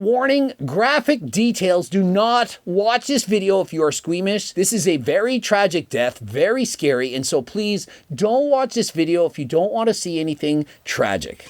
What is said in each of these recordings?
Warning, graphic details. Do not watch this video if you are squeamish. This is a very tragic death, very scary, and so please don't watch this video if you don't want to see anything tragic.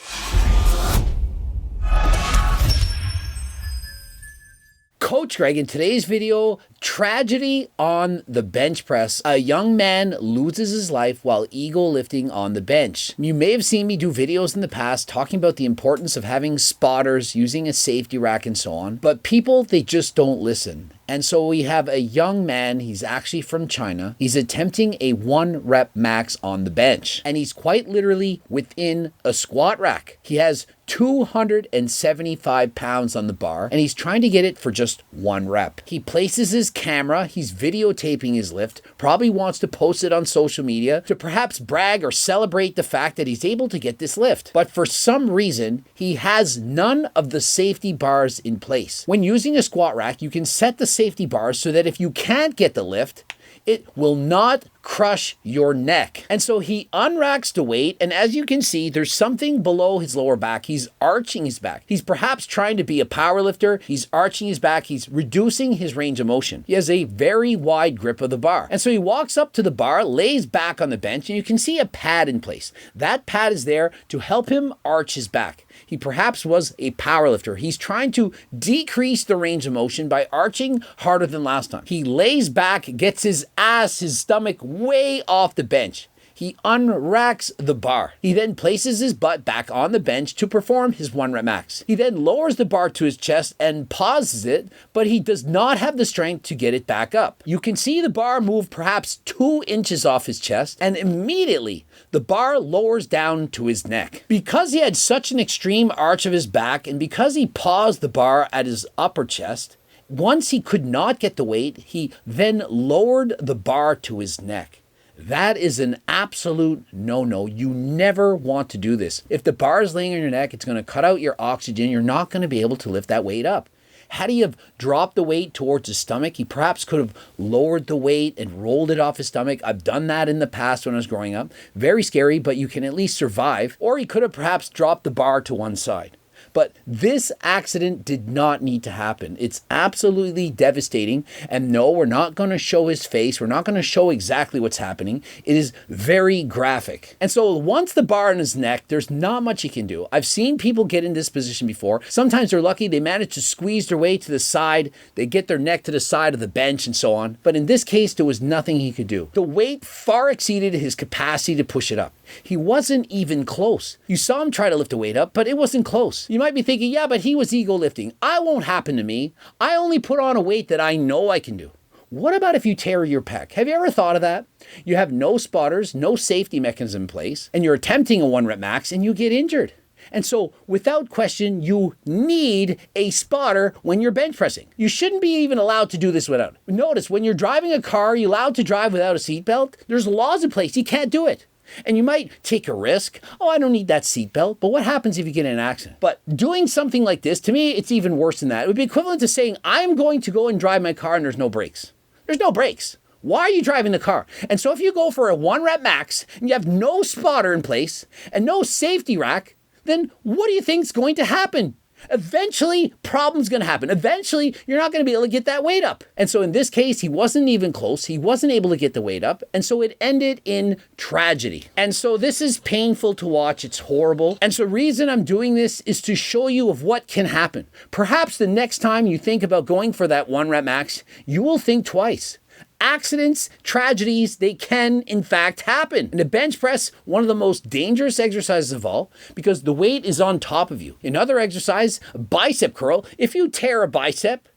Coach Greg, in today's video, tragedy on the bench press. A young man loses his life while ego lifting on the bench. You may have seen me do videos in the past talking about the importance of having spotters, using a safety rack and so on, but people, they just don't listen. And so we have a young man, he's actually from China. He's attempting a 1 rep max on the bench, and he's quite literally within a squat rack. He has 275 pounds on the bar, and he's trying to get it for just 1 rep. He places his camera, he's videotaping his lift, probably wants to post it on social media to perhaps brag or celebrate the fact that he's able to get this lift. But for some reason, he has none of the safety bars in place. When using a squat rack, you can set the safety bars so that if you can't get the lift, it will not crush your neck. And so he unracks the weight, and as you can see, there's something below his lower back. He's arching his back. He's perhaps trying to be a power lifter. He's arching his back. He's reducing his range of motion. He has a very wide grip of the bar. And so he walks up to the bar, lays back on the bench, and you can see a pad in place. That pad is there to help him arch his back. He perhaps was a power lifter. He's trying to decrease the range of motion by arching harder than last time. He lays back, gets his ass, his stomach way off the bench. He unracks the bar. He then places his butt back on the bench to perform his 1 rep max. He then lowers the bar to his chest and pauses it, but he does not have the strength to get it back up. You can see the bar move perhaps 2 inches off his chest, and immediately the bar lowers down to his neck. Because he had such an extreme arch of his back, and because he paused the bar at his upper chest, once he could not get the weight, he then lowered the bar to his neck. That is an absolute no-no. You never want to do this. If the bar is laying on your neck, it's going to cut out your oxygen. You're not going to be able to lift that weight up. Had he have dropped the weight towards his stomach, he perhaps could have lowered the weight and rolled it off his stomach. I've done that in the past when I was growing up. Very scary, but you can at least survive. Or he could have perhaps dropped the bar to one side. But this accident did not need to happen. It's absolutely devastating. And no, we're not going to show his face. We're not going to show exactly what's happening. It is very graphic. And so once the bar on his neck, there's not much he can do. I've seen people get in this position before. Sometimes they're lucky. They manage to squeeze their way to the side. They get their neck to the side of the bench and so on. But in this case, there was nothing he could do. The weight far exceeded his capacity to push it up. He wasn't even close. You saw him try to lift the weight up, but it wasn't close. You might be thinking, yeah, but he was ego lifting. I won't happen to me. I only put on a weight that I know I can do. What about if you tear your pec? Have you ever thought of that? You have no spotters, no safety mechanism in place, and you're attempting a 1 rep max and you get injured. And so, without question, you need a spotter when you're bench pressing. You shouldn't be even allowed to do this without. Notice, when you're driving a car, you're allowed to drive without a seatbelt. There's laws in place. You can't do it. And you might take a risk. Oh, I don't need that seatbelt. But what happens if you get in an accident? But doing something like this, to me, it's even worse than that. It would be equivalent to saying, I'm going to go and drive my car and there's no brakes. There's no brakes. Why are you driving the car? And so if you go for a 1 rep max and you have no spotter in place and no safety rack, then what do you think is going to happen? Eventually, problem's going to happen. Eventually, you're not going to be able to get that weight up. And so in this case, he wasn't even close. He wasn't able to get the weight up. And so it ended in tragedy. And so this is painful to watch. It's horrible. And so the reason I'm doing this is to show you of what can happen. Perhaps the next time you think about going for that 1 rep max, you will think twice. Accidents, tragedies, they can in fact happen. In the bench press, one of the most dangerous exercises of all, because the weight is on top of you. Another exercise, a bicep curl, if you tear a bicep,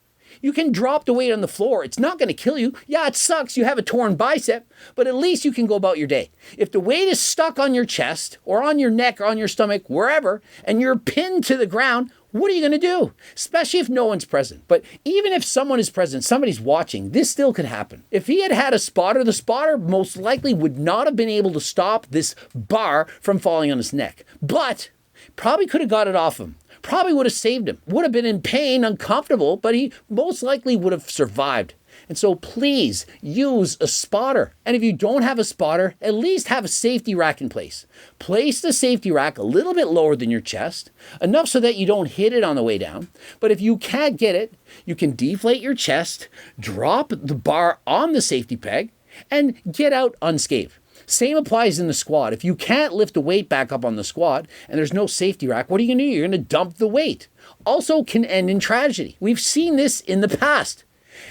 you can drop the weight on the floor. It's not going to kill you. Yeah, it sucks. You have a torn bicep, but at least you can go about your day. If the weight is stuck on your chest or on your neck or on your stomach, wherever, and you're pinned to the ground, what are you going to do? Especially if no one's present. But even if someone is present, somebody's watching, this still could happen. If he had had a spotter, the spotter most likely would not have been able to stop this bar from falling on his neck. But probably could have got it off him. Probably would have saved him. Would have been in pain, uncomfortable, but he most likely would have survived. And so please use a spotter. And if you don't have a spotter, at least have a safety rack in place. Place the safety rack a little bit lower than your chest, enough so that you don't hit it on the way down. But if you can't get it, you can deflate your chest, drop the bar on the safety peg, and get out unscathed. Same applies in the squat. If you can't lift the weight back up on the squat and there's no safety rack, what are you going to do? You're going to dump the weight. Also can end in tragedy. We've seen this in the past.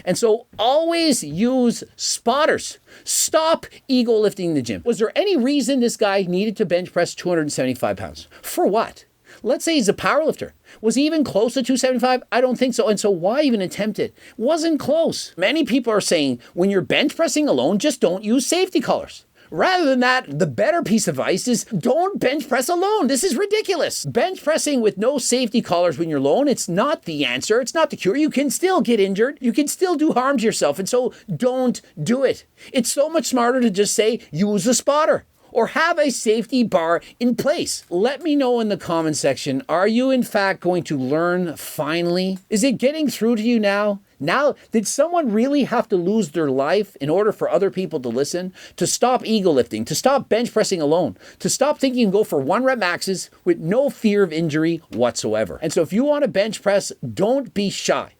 And so always use spotters. Stop ego lifting in the gym. Was there any reason this guy needed to bench press 275 pounds? For what? Let's say he's a powerlifter. Was he even close to 275? I don't think so. And so why even attempt it? Wasn't close. Many people are saying when you're bench pressing alone, just don't use safety collars. Rather than that, the better piece of advice is don't bench press alone. This is ridiculous. Bench pressing with no safety collars when you're alone, it's not the answer. It's not the cure. You can still get injured. You can still do harm to yourself. And so don't do it. It's so much smarter to just say use a spotter or have a safety bar in place. Let me know in the comment section, are you in fact going to learn finally? Is it getting through to you now? Now, did someone really have to lose their life in order for other people to listen? To stop ego lifting, to stop bench pressing alone, to stop thinking you can go for 1 rep maxes with no fear of injury whatsoever. And so if you want to bench press, don't be shy.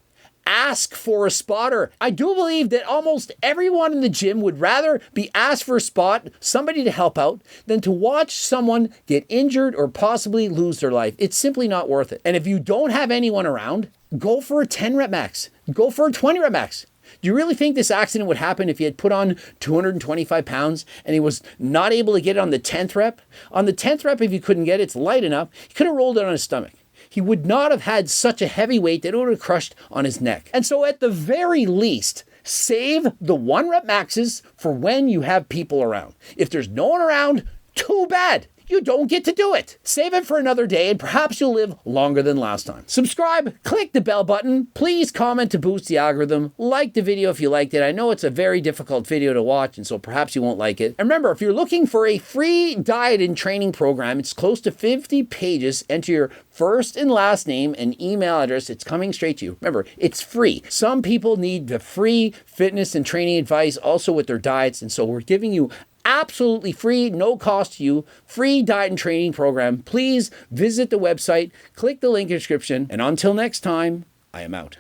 Ask for a spotter. I do believe that almost everyone in the gym would rather be asked for a spot, somebody to help out, than to watch someone get injured or possibly lose their life. It's simply not worth it. And if you don't have anyone around, go for a 10 rep max. Go for a 20 rep max. Do you really think this accident would happen if he had put on 225 pounds and he was not able to get it on the 10th rep? On the 10th rep, if he couldn't get it, it's light enough, he could have rolled it on his stomach. He would not have had such a heavy weight that it would have crushed on his neck. And so at the very least, save the 1 rep maxes for when you have people around. If there's no one around, too bad. You don't get to do it. Save it for another day and perhaps you'll live longer than last time. Subscribe, click the bell button. Please comment to boost the algorithm. Like the video if you liked it. I know it's a very difficult video to watch and so perhaps you won't like it. And remember, if you're looking for a free diet and training program, it's close to 50 pages. Enter your first and last name and email address. It's coming straight to you. Remember, it's free. Some people need the free fitness and training advice also with their diets. And so we're giving you absolutely free, no cost to you, free diet and training program. Please visit the website, click the link in the description, and until next time, I am out.